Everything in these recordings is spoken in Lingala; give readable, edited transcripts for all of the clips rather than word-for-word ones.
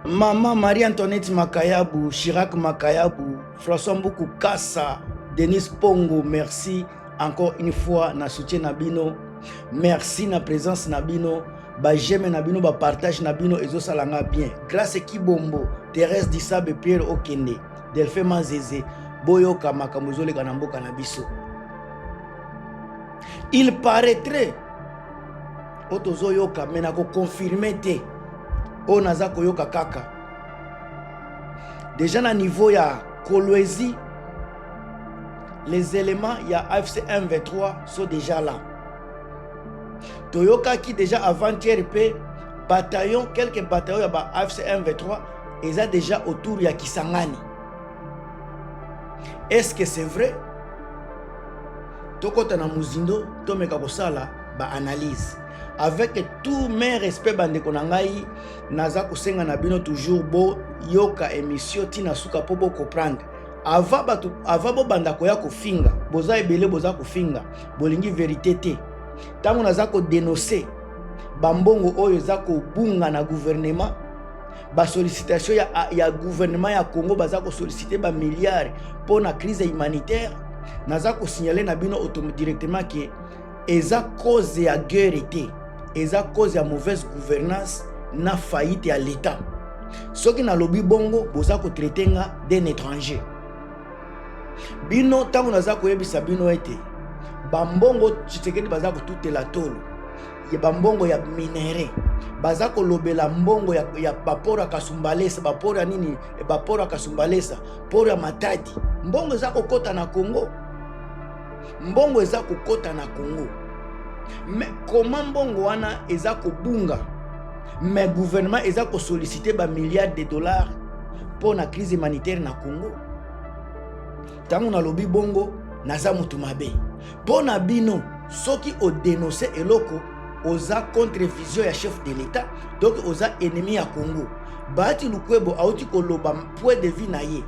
Maman Marie-Antoinette Makayabu, Chirac Makayabu, François Mboukou Kassa, Denis Pongo, merci encore une fois na soutien Nabino. Merci na présence Nabino. Ba j'aime Nabino, ba partage Nabino et salanga bien. Grâce Kibombo, Thérèse Dissabe, Pierre Okende, Delphine Manzeze, Boyoka Makamuzole Kanambo Kanabiso. Il paraîtrait, Otozo Yoka, menako confirmé te. O nazako yoka kaka. Déjà na niveau ya Kolwezi, les éléments ya AFC M23 sont déjà là. Toyoka qui déjà avant-hier bataillon, quelques bataillons ya ba AFC M23, ils ont déjà autour ya Kisangani. Est-ce que c'est vrai? Tokota na muzindo, tomeka kosala ba analyse. Avec tout mes respect bande konangai naza kusenga na bino toujours bo yoka émission tina suka po bo comprendre avant bo banda ko ya kofinga boza ebele boza kofinga bolingi vérité te tango naza ko dénoncer bambongo oyo za ko bunga na gouvernement ba sollicitation ya gouvernement ya Congo baza ko solliciter ba milliards pour na crise humanitaire naza ko signaler na bino directement que eza cause ya guerre te. Et à cause de la mauvaise gouvernance na faillite à l'État. Ce qui na lobby bongo boza ko traiter d'un étranger. Bino tango naza ko yebisa bino ete bambongo Tshisekedi baza ko toute la tolo. Ye bambongo ya minéré. Baza ko lobela mbongo ya bapora kasumbalesa bapora nini bapora kasumbalesa pora matadi. Mbongo za ko kota na Congo. Mbongo za ko kota na Congo. Mais comment mbongo wana eza ko bunga? Mais gouvernement eza ko solliciter ba milliards de dollars pour la crise humanitaire na Congo. Tango na lobi bongo naza mutu mabe. Pona bino soki o dénoncer eloko oza contre vision ya chef de l'État, donc oza ennemi ya Congo. Baati lukwebo auti ko loba point de vue na ye.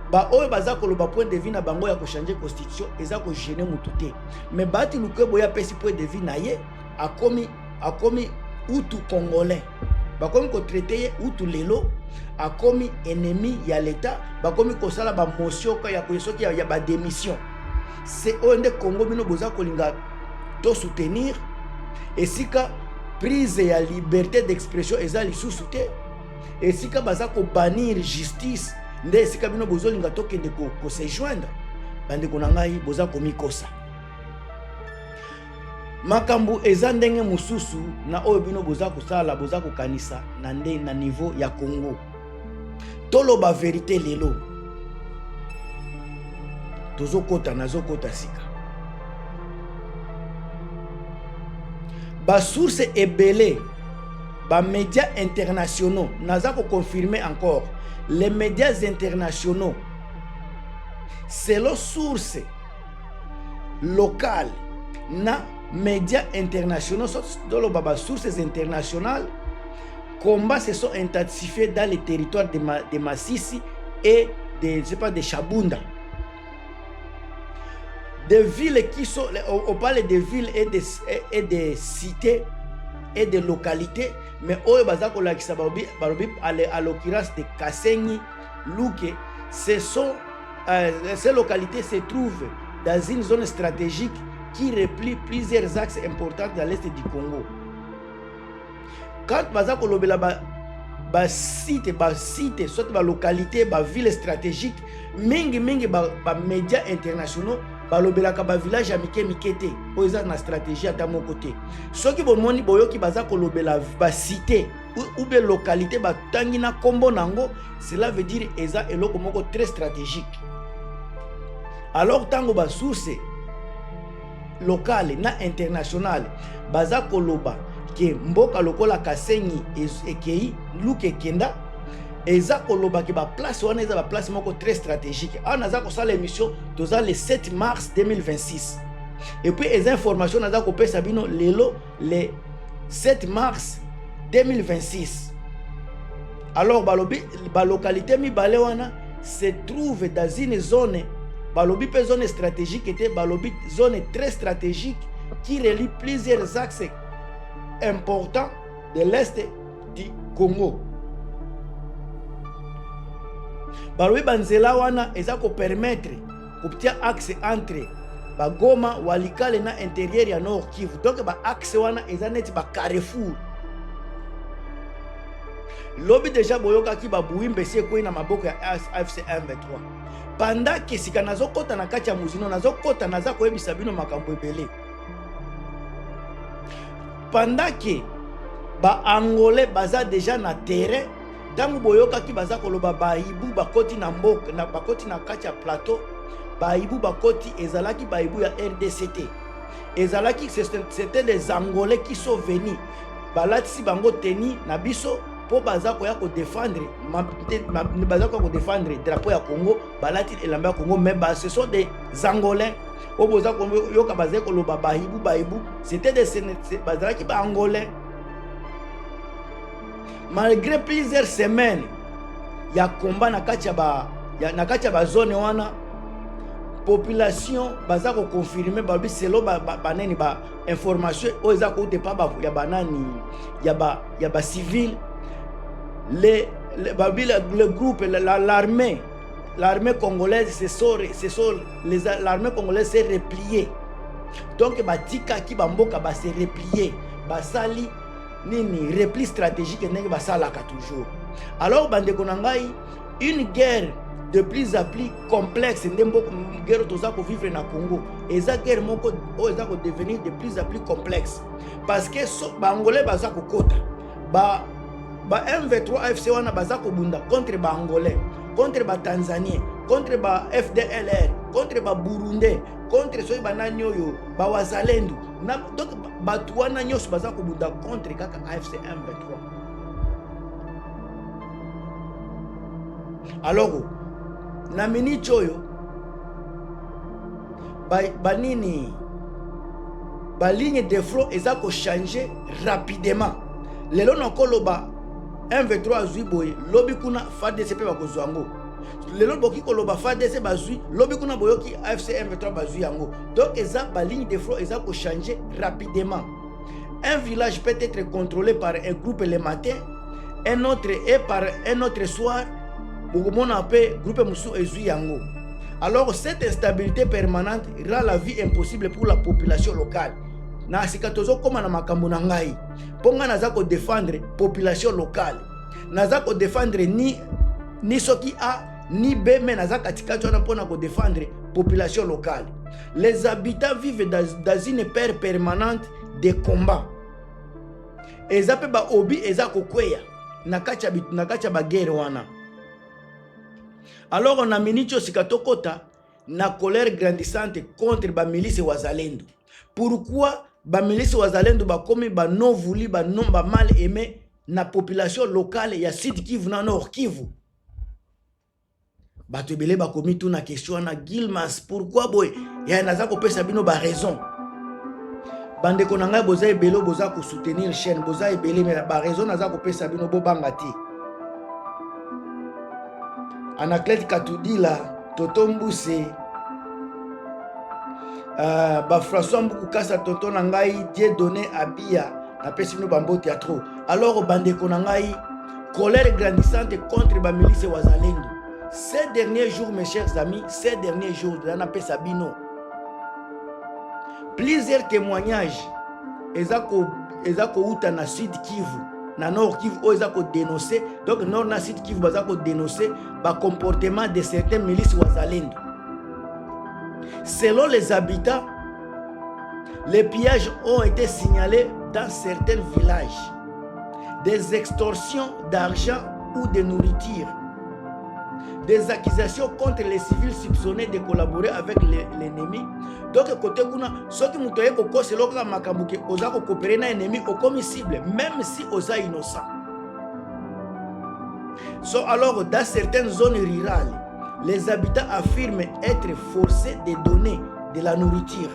Ba oyo baza ko loba point de vue na bango ya ko changer constitution eza ko gêner mutu te. Mais baati lukwebo ya pesi point de vue na ye akomi utu congolais. Bakomi ko traiter ye utu lelo akomi ennemi ya l'État, bakomi ko sala ba motion ka ya ko soki ya ba démission. C'est onde Congo bino boza ko linga to soutenir et sika prise ya liberté d'expression eza lisusu te. Et sika baza ko bannir justice nde sika bino bozolinga tokende ko se joindre bande konangai boza komikosa makambu eza ndenge mususu na oyo bino boza kosala boza kokanisa na nde na niveau ya Congo toloba vérité lelo tozokota nazokota sika ba source ebele ba médias internationaux naza ko confirmer encore les médias internationaux selon sources locales na médias internationaux dans les sources internationales combats se sont intensifiés dans les territoires de Massissi et de Chabunda, des villes qui sont on parle de villes et de cités et de localités, mais oyo bazako la kisababi à l'occurrence de Kasenyi, Luke, ces localités se trouvent dans une zone stratégique qui replie plusieurs axes importants dans l'est du Congo. Quand bazako lobela ba site soit ba localité ba ville stratégique mingi ba médias internationaux balobelaka ba village ya mikete oza na stratégie ata mon côté soki bomoni boyoki baza kolobela ba cité ou bien localité batangi na kombo nango, cela veut dire eza eloko moko très stratégique. Alors tango ba source locale na internationale baza koloba ke mboka lokola Kasenyi ekei Luke Kenda eza koloba ke ba place wana eza ba place moko très stratégique. On a ko sala émission toza le 7 mars 2026. Et puis les informations naza ko pesa bino lelo le 7 mars 2026. Alors balobi ba localité mi balé wana se trouve dans une zone balobi pe zone stratégique était balobi zone très stratégique qui relie plusieurs axes importants de l'est du Congo. balobi banzela wana eza ko permettre kotia axe entre Goma Walikale na intérieur ya Nord Kivu. Donc ba axe wana eza neti ba carrefour. Lobi déjà boyoka ki ba buimbe sie ko na maboko ya AFC M23. Pendant que sika nazokota na kati ya muzino nazokota naza koyebisa bino makambo ebele. Pendant que ba angolais baza déjà na terrain, tangu boyoka ki baza koloba baibu bakoti na mboka na bakoti na kati ya plateau, baibu bakoti ezalaki baibu ya RDCT. Ezalaki c'était des angolais qui sont venus balatisi bango teni na biso po baza koya ko défendre baza ko défendre drapeau ya Congo, balati elamba ya Congo, mais ce sont des angolais. O boza ko yoka baza ko loba baibu, c'était des bazalaki ba angolais. Malgré plusieurs semaines ya combat na kati ya ba zone wana, population baza ko confirmer babi selo banani ba information o eza ko te pa ba ya banani ya ba civil le groupe l'armée congolaise l'armée congolaise s'est repliée. Donc batika ki bamboka ba se replier basali nini repli stratégique ndenge basalaka toujours. Alors bande konangai une guerre de plus en plus complexe ndembo guerre toza ko vivre na Congo, eza guerre moko o eza ko devenir de plus en plus complexe parce que bangolais baza ko kota ba M23 AFC wana baza ko bunda contre ba angolais, contre ba tanzanien, contre ba FDLR, contre ba burundais, contre soyi bananyoyo ba wazalendo na donc batu wana nyos baza ko bunda contre kaka AFC M23. Alors na minute oyo banini ba ligne de front eza ko changer rapidement. Lelo nakoloba M23 azui boye lobi kuna FARDC pe bakozwa yango. Lelo boki koloba FARDC bazui lobi kuna boyoki AFC M23 bazui yango. Donc eza ba ligne de front eza ko changer rapidement. Un village peut être contrôlé par un groupe le matin, un autre et par un autre soir. Bokomona pe groupe musu ezui yango. Alors cette instabilité permanente rend la vie impossible pour la population locale. Na sikatozo koma na makambo na ngai. Ponga naza ko défendre population locale. Naza ko défendre ni soki A ni B, mais naza katikati wana pona ko défendre population locale. Les habitants vivent dans une peur permanente de combat. Eza pe ba obi eza ko kweya na kacha ba guerre wana. Alors on a minitio sikatokota na colère grandissante contre ba milice wazalendo. Pourquoi ba milice wazalendo ba komi ba non voulu ba non ba mal aimé na population locale ya Sud Kivu na Nord Kivu? Bato ebele ba komi tout na question na Gilmas, pourquoi boy ya naza ko pesa bino ba raison. Bande ko nanga boza ebelo boza ko soutenir chaîne boza ebele mais ba raison naza ko pesa bino bo bangati. Anaclet Katudila, Toto Mbuse, François Mbukukasa, Toto Nangai, Dieu donné Abia, na pesino bambo théâtre. Alors bande konangai, colère grandissante contre ba milice wazalendo. Ces derniers jours, mes chers amis, ces derniers jours, na pesa bino. Plusieurs témoignages, ezako uta na Sud Kivu. Na Nord Kivu oza ko dénoncer, donc Nord na Sud Kivu baza ko dénoncer ba comportement de certaines milices wazalendo. Selon les habitants, les pillages ont été signalés dans certains villages. Des extorsions d'argent ou de nourriture. Des accusations contre les civils soupçonnés de collaborer avec l'ennemi. Donc côté kuna soki muto yeko ko selo ka makambuke oza ko coopérer na ennemi au commiscible même si oza innocent. Alors dans certaines zones rurales, les habitants affirment être forcés de donner de la nourriture,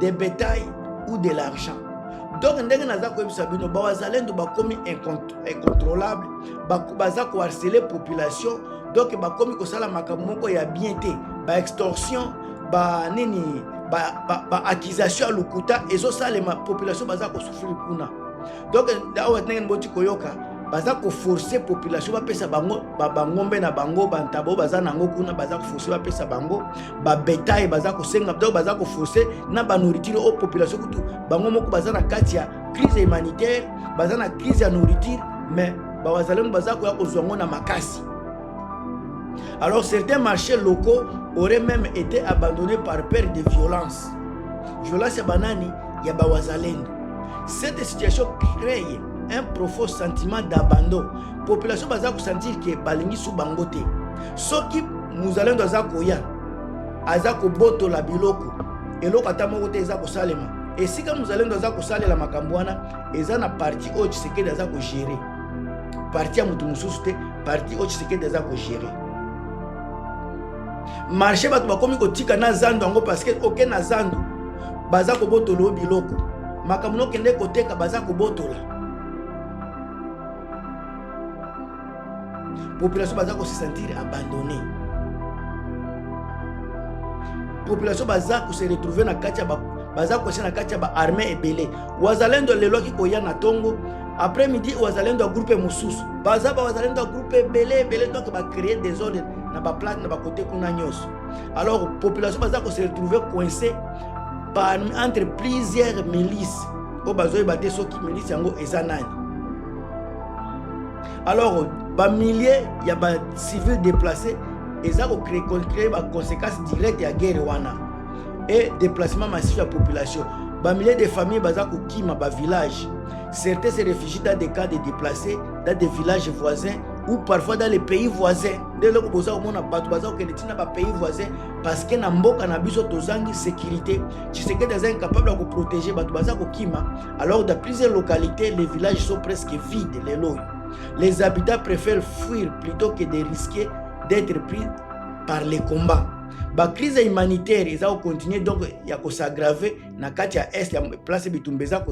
des bétails ou de l'argent. Donc ndenge naza ko ebisa bino ba wazalendo ba komi incontrôlable, baza ko harceler population. Donc ba komi ko sala makambo moko ya bien te, ba extorsion, ba nini, ba accusation lukuta ezo sala ma population baza ko souffrir kuna. Donc dawa ndenge mboti koyoka baza ko forcer population ba pesa bango ba ngombe na bango bantabo baza nango kuna baza ko forcer ba pesa bango ba bétail baza ko senga donc baza ko forcer na ba nourriture au population kutu bango moko baza na kati ya crise humanitaire baza na crise ya nourriture mais ba wazalendo baza ko ya kozwango na makasi. Alors certains marchés locaux auraient même été abandonnés par peur de violence. Violence ya banani ya ba wazalendo. Cette situation crée un profond sentiment d'abandon. Population baza ko sentir que balingi sous bangote. Soki muzalendo aza koya aza ko boto la biloko eloko atamo kote aza ko salema. Et si ka muzalendo aza ko salela makambo wana eza na parti o Tshisekedi aza ko gérer. Parti ya mutu mususu te, parti o Tshisekedi aza ko gérer. Marché bato bakomi kotika na zando yango parce que aucun na zando baza ko botola biloko. Makambo no kende koteka baza ko botola. Population baza ko se sentir abandonnée. Population baza ko se retrouver na kati ya baza ko se na kati ya ba armée ebele. Wazalendo lelo ki koya na tongo après midi wazalendo groupe mususu. Baza ba wazalendo groupe ebele donc ba créer des ordres na ba place na ba côté kuna nyos. Alors population baza ko se retrouver coincé entre plusieurs milices. O bazoy baté soki milice yango ezanani. Alors ba milliers ya ba civils déplacés eza ko créer ba conséquences directes ya guerre wana et déplacement massif de la population. Ba milliers de familles baza ko kima ba village. Certains se réfugient dans des cas de déplacés dans des villages voisins ou parfois dans les pays voisins. Dès lors que vous avez un pays voisin parce que na mboka na biso tozangi sécurité, Tshisekedi est incapable de protéger bato kima. Alors dans plusieurs localités, les villages sont presque vides. Les habitants préfèrent fuir plutôt que de risquer d'être pris par les combats. La crise humanitaire ils ont continué donc ya ko s'aggraver na kati ya est ya place bitumbeza ko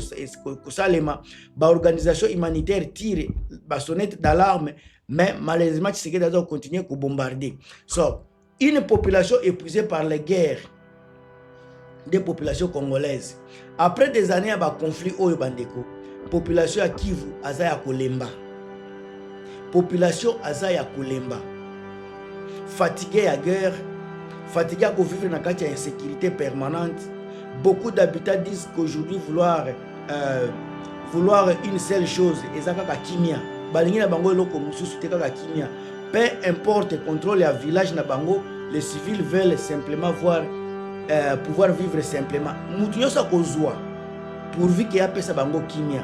salema ba organisation humanitaire tire ba sonnette d'alarme mais malheureusement Tshisekedi a continué à bombarder. So une population épuisée par les guerres des populations congolaises après des années ba conflit oyo bandeko population ya Kivu aza ya kolemba. Population aza ya kolemba. Fatigué à guerre, fatigué à vivre dans une insécurité permanente. Beaucoup d'habitants disent qu'aujourd'hui vouloir une seule chose, kimia. Peu importe contrôle le village na bango, les civils veulent simplement pouvoir vivre simplement. Mutu yosa kozwa pourvu qu'il y a pesa bango kimia.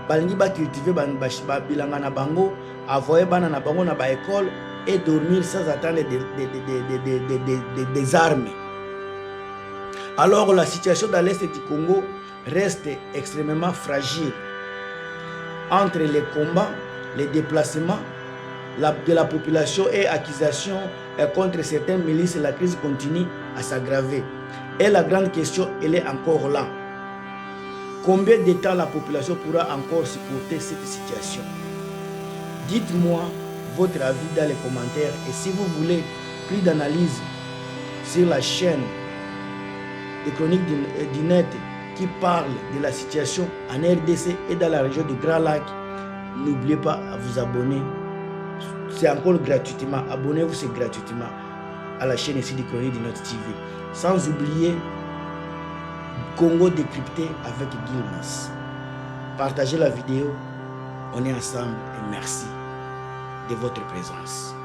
Balingi ba cultiver ba bilanga na bango, avoyer bana na bango na ba école et dormir sans attendre des armes. Alors la situation dans l'est du Congo reste extrêmement fragile. Entre les combats, les déplacements de la population et accusations contre certaines milices, la crise continue à s'aggraver. Et la grande question, elle est encore là. Combien de temps la population pourra encore supporter cette situation? Dites-moi votre avis dans les commentaires et si vous voulez plus d'analyse sur la chaîne des chroniques du net qui parle de la situation en RDC et dans la région du Grand Lac, n'oubliez pas à vous abonner. C'est encore gratuitement. Abonnez-vous, c'est gratuitement à la chaîne ici des chroniques du Net TV. Sans oublier Congo décrypté avec Gilmas. Partagez la vidéo. On est ensemble et merci de votre présence.